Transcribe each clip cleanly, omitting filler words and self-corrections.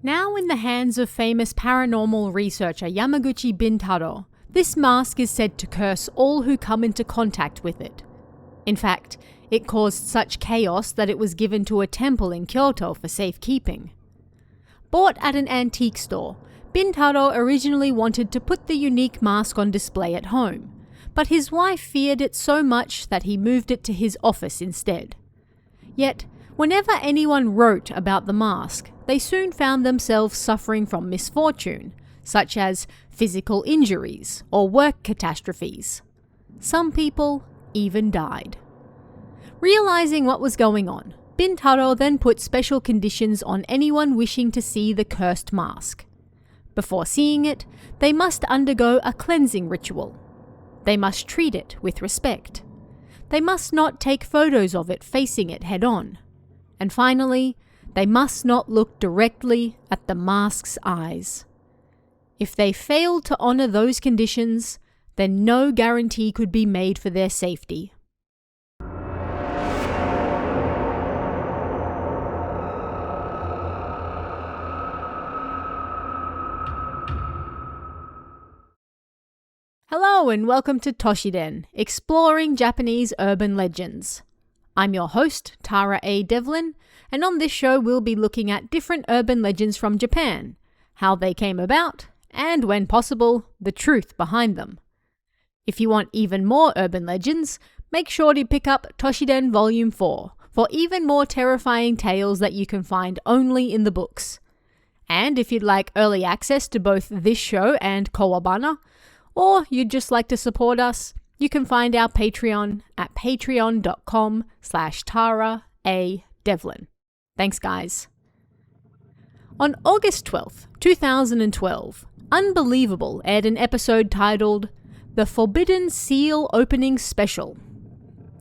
Now in the hands of famous paranormal researcher Yamaguchi Bintaro, this mask is said to curse all who come into contact with it. In fact, it caused such chaos that it was given to a temple in Kyoto for safekeeping. Bought at an antique store, Bintaro originally wanted to put the unique mask on display at home, but his wife feared it so much that he moved it to his office instead. Yet, whenever anyone wrote about the mask, they soon found themselves suffering from misfortune, such as physical injuries or work catastrophes. Some people even died. Realizing what was going on, Bintaro then put special conditions on anyone wishing to see the cursed mask. Before seeing it, they must undergo a cleansing ritual. They must treat it with respect. They must not take photos of it facing it head-on. And finally, they must not look directly at the mask's eyes. If they failed to honor those conditions, then no guarantee could be made for their safety. Hello and welcome to Toshiden, exploring Japanese urban legends. I'm your host, Tara A. Devlin, and on this show we'll be looking at different urban legends from Japan, how they came about, and when possible, the truth behind them. If you want even more urban legends, make sure to pick up Toshiden Volume 4 for even more terrifying tales that you can find only in the books. And if you'd like early access to both this show and Kowabana, or you'd just like to support us, you can find our Patreon at patreon.com/Tara A. Devlin. Thanks, guys. On August 12th, 2012, Unbelievable aired an episode titled The Forbidden Seal Opening Special.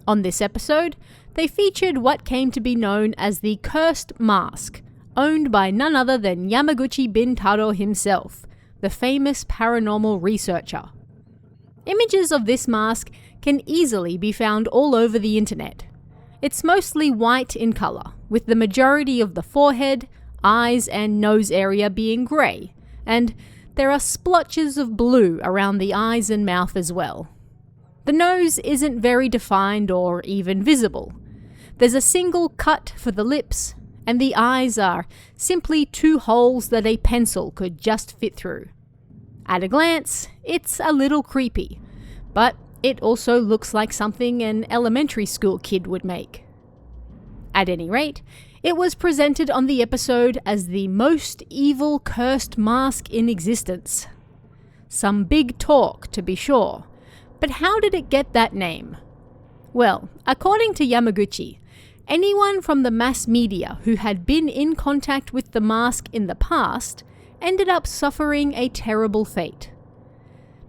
On this episode, they featured what came to be known as the Cursed Mask, owned by none other than Yamaguchi Bintaro himself, the famous paranormal researcher. Images of this mask can easily be found all over the internet. It's mostly white in colour, with the majority of the forehead, eyes and nose area being grey, and there are splotches of blue around the eyes and mouth as well. The nose isn't very defined or even visible. There's a single cut for the lips, and the eyes are simply two holes that a pencil could just fit through. At a glance, it's a little creepy, but it also looks like something an elementary school kid would make. At any rate, it was presented on the episode as the most evil cursed mask in existence. Some big talk, to be sure, but how did it get that name? Well, according to Yamaguchi, anyone from the mass media who had been in contact with the mask in the past ended up suffering a terrible fate.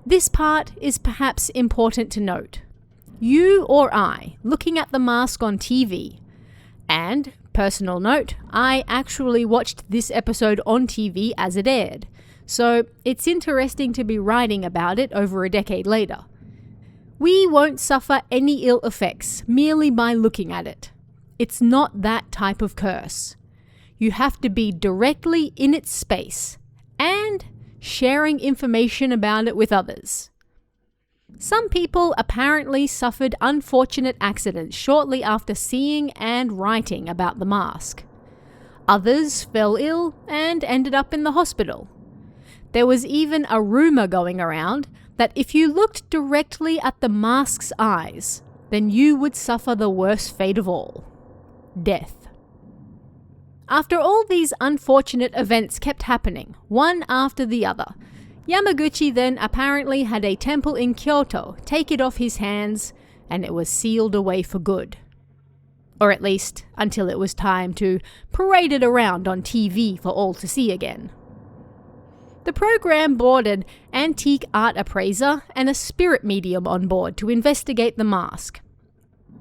This part is perhaps important to note. You or I, looking at the mask on TV, and, personal note, I actually watched this episode on TV as it aired, so it's interesting to be writing about it over a decade later. We won't suffer any ill effects merely by looking at it. It's not that type of curse. You have to be directly in its space and sharing information about it with others. Some people apparently suffered unfortunate accidents shortly after seeing and writing about the mask. Others fell ill and ended up in the hospital. There was even a rumor going around that if you looked directly at the mask's eyes, then you would suffer the worst fate of all: death. After all these unfortunate events kept happening, one after the other, Yamaguchi then apparently had a temple in Kyoto take it off his hands, and it was sealed away for good. Or at least until it was time to parade it around on TV for all to see again. The program brought an antique art appraiser and a spirit medium on board to investigate the mask.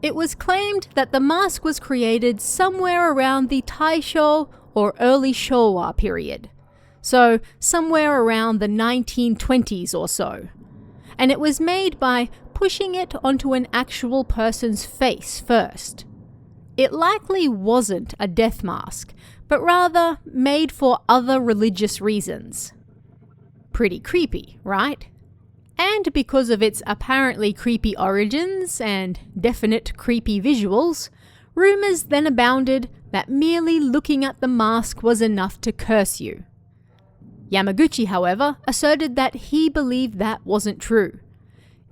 It was claimed that the mask was created somewhere around the Taisho or early Showa period, so somewhere around the 1920s or so, and it was made by pushing it onto an actual person's face first. It likely wasn't a death mask, but rather made for other religious reasons. Pretty creepy, right? And because of its apparently creepy origins and definite creepy visuals, rumours then abounded that merely looking at the mask was enough to curse you. Yamaguchi, however, asserted that he believed that wasn't true.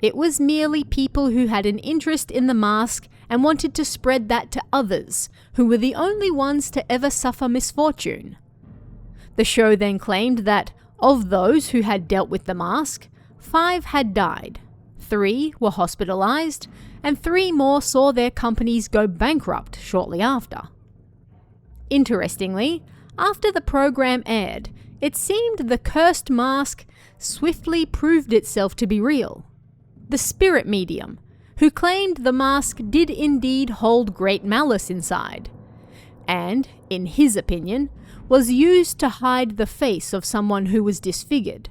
It was merely people who had an interest in the mask and wanted to spread that to others, who were the only ones to ever suffer misfortune. The show then claimed that, of those who had dealt with the mask, 5 had died, 3 were hospitalized, and 3 more saw their companies go bankrupt shortly after. Interestingly, after the program aired, it seemed the cursed mask swiftly proved itself to be real. The spirit medium, who claimed the mask did indeed hold great malice inside, and, in his opinion, was used to hide the face of someone who was disfigured,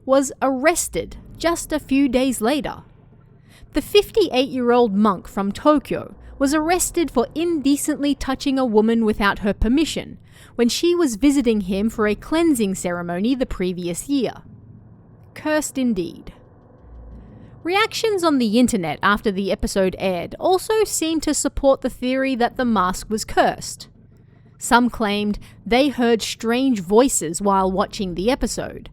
was arrested just a few days later. The 58-year-old monk from Tokyo was arrested for indecently touching a woman without her permission when she was visiting him for a cleansing ceremony the previous year. Cursed indeed. Reactions on the internet after the episode aired also seemed to support the theory that the mask was cursed. Some claimed they heard strange voices while watching the episode,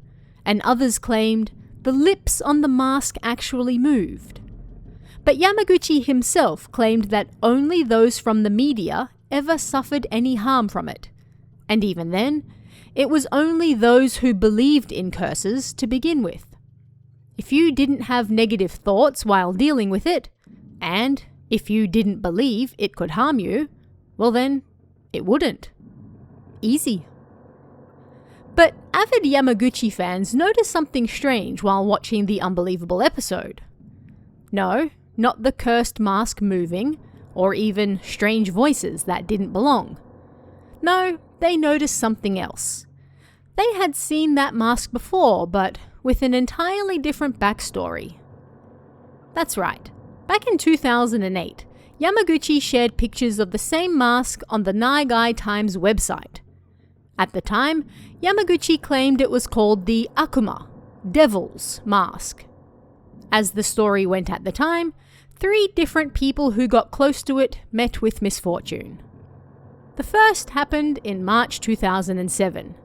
and others claimed the lips on the mask actually moved. But Yamaguchi himself claimed that only those from the media ever suffered any harm from it, and even then, it was only those who believed in curses to begin with. If you didn't have negative thoughts while dealing with it, and if you didn't believe it could harm you, well then, it wouldn't. Easy. But avid Yamaguchi fans noticed something strange while watching the unbelievable episode. No, not the cursed mask moving, or even strange voices that didn't belong. No, they noticed something else. They had seen that mask before, but with an entirely different backstory. That's right. Back in 2008, Yamaguchi shared pictures of the same mask on the Naigai Times website. At the time, Yamaguchi claimed it was called the Akuma, Devil's Mask. As the story went at the time, 3 different people who got close to it met with misfortune. The first happened in March 2007.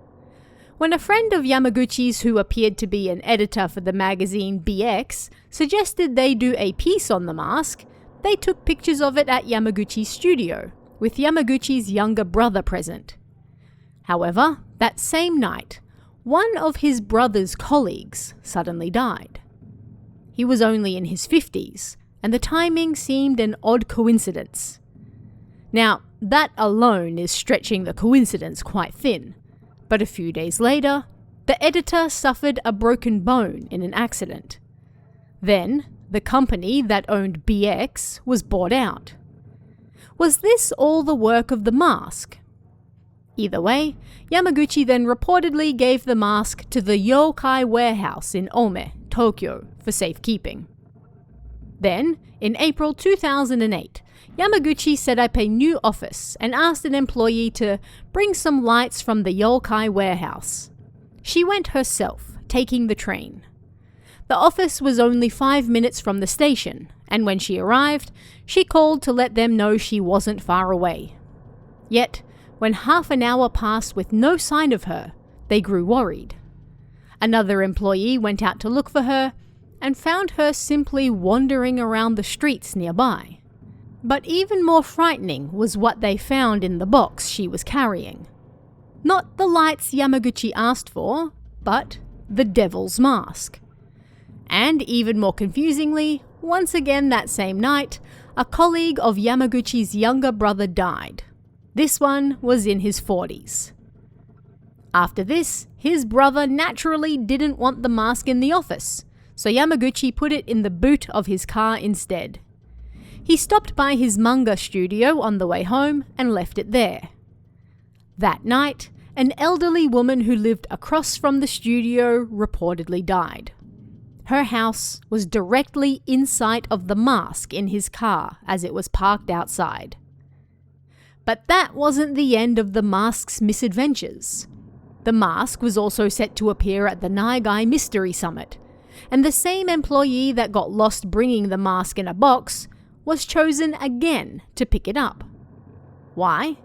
When a friend of Yamaguchi's who appeared to be an editor for the magazine BX suggested they do a piece on the mask, they took pictures of it at Yamaguchi's studio, with Yamaguchi's younger brother present. However, that same night, one of his brother's colleagues suddenly died. He was only in his 50s, and the timing seemed an odd coincidence. Now, that alone is stretching the coincidence quite thin. But a few days later, the editor suffered a broken bone in an accident. Then, the company that owned BX was bought out. Was this all the work of the mask? Either way, Yamaguchi then reportedly gave the mask to the Yokai warehouse in Ome, Tokyo, for safekeeping. Then, in April 2008, Yamaguchi set up a new office and asked an employee to bring some lights from the Yokai warehouse. She went herself, taking the train. The office was only 5 minutes from the station, and when she arrived, she called to let them know she wasn't far away. Yet, when half an hour passed with no sign of her, they grew worried. Another employee went out to look for her and found her simply wandering around the streets nearby. But even more frightening was what they found in the box she was carrying. Not the lights Yamaguchi asked for, but the Devil's Mask. And even more confusingly, once again that same night, a colleague of Yamaguchi's younger brother died. This one was in his 40s. After this, his brother naturally didn't want the mask in the office, so Yamaguchi put it in the boot of his car instead. He stopped by his manga studio on the way home and left it there. That night, an elderly woman who lived across from the studio reportedly died. Her house was directly in sight of the mask in his car as it was parked outside. But that wasn't the end of the mask's misadventures. The mask was also set to appear at the Naigai Mystery Summit, and the same employee that got lost bringing the mask in a box was chosen again to pick it up. Why?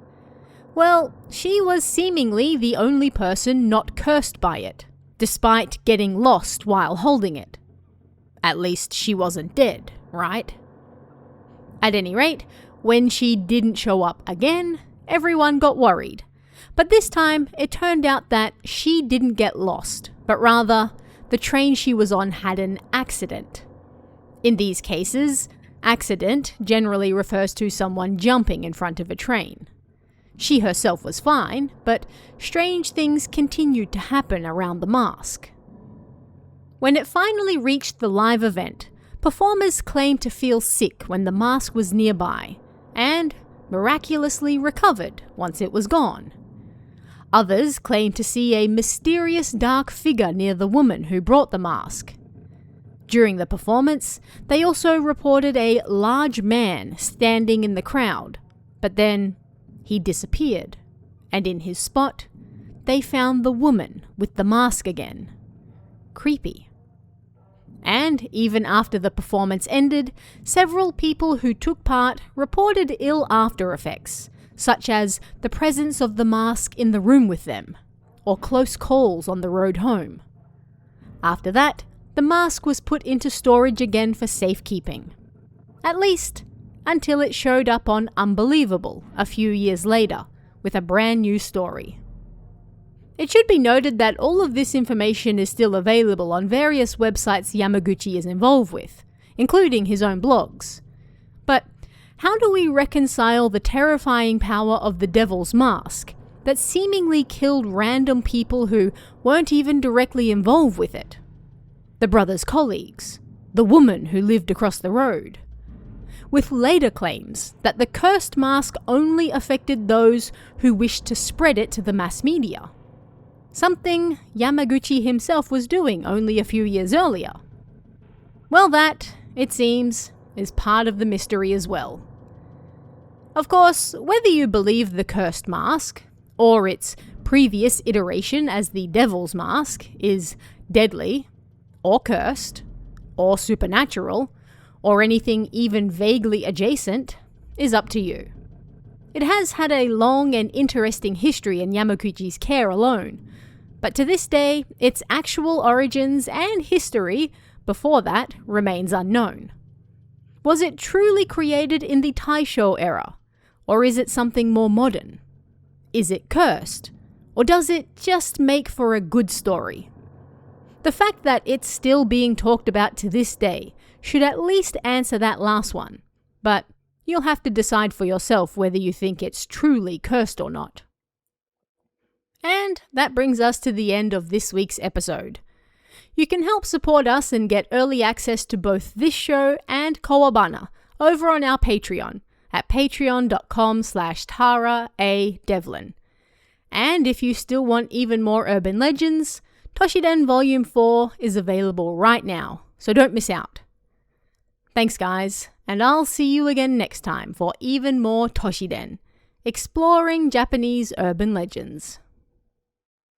Well, she was seemingly the only person not cursed by it, despite getting lost while holding it. At least she wasn't dead, right? At any rate, when she didn't show up again, everyone got worried. But this time, it turned out that she didn't get lost, but rather, the train she was on had an accident. In these cases, accident generally refers to someone jumping in front of a train. She herself was fine, but strange things continued to happen around the mask. When it finally reached the live event, performers claimed to feel sick when the mask was nearby, and miraculously recovered once it was gone. Others claimed to see a mysterious dark figure near the woman who brought the mask. During the performance, they also reported a large man standing in the crowd, but then he disappeared, and in his spot, they found the woman with the mask again. Creepy. And even after the performance ended, several people who took part reported ill after effects, such as the presence of the mask in the room with them, or close calls on the road home. After that, the mask was put into storage again for safekeeping. At least, until it showed up on Unbelievable a few years later, with a brand new story. It should be noted that all of this information is still available on various websites Yamaguchi is involved with, including his own blogs. But how do we reconcile the terrifying power of the Devil's Mask that seemingly killed random people who weren't even directly involved with it? The brothers' colleagues, the woman who lived across the road, with later claims that the cursed mask only affected those who wished to spread it to the mass media. Something Yamaguchi himself was doing only a few years earlier. Well, that, it seems, is part of the mystery as well. Of course, whether you believe the cursed mask, or its previous iteration as the Devil's Mask, is deadly, or cursed, or supernatural, or anything even vaguely adjacent, is up to you. It has had a long and interesting history in Yamaguchi's care alone, but to this day, its actual origins and history before that remains unknown. Was it truly created in the Taisho era, or is it something more modern? Is it cursed, or does it just make for a good story? The fact that it's still being talked about to this day should at least answer that last one, but you'll have to decide for yourself whether you think it's truly cursed or not. And that brings us to the end of this week's episode. You can help support us and get early access to both this show and Kawabana over on our Patreon at patreon.com/TaraADevlin. And if you still want even more urban legends, Toshiden Volume 4 is available right now, so don't miss out. Thanks guys, and I'll see you again next time for even more Toshiden, exploring Japanese urban legends.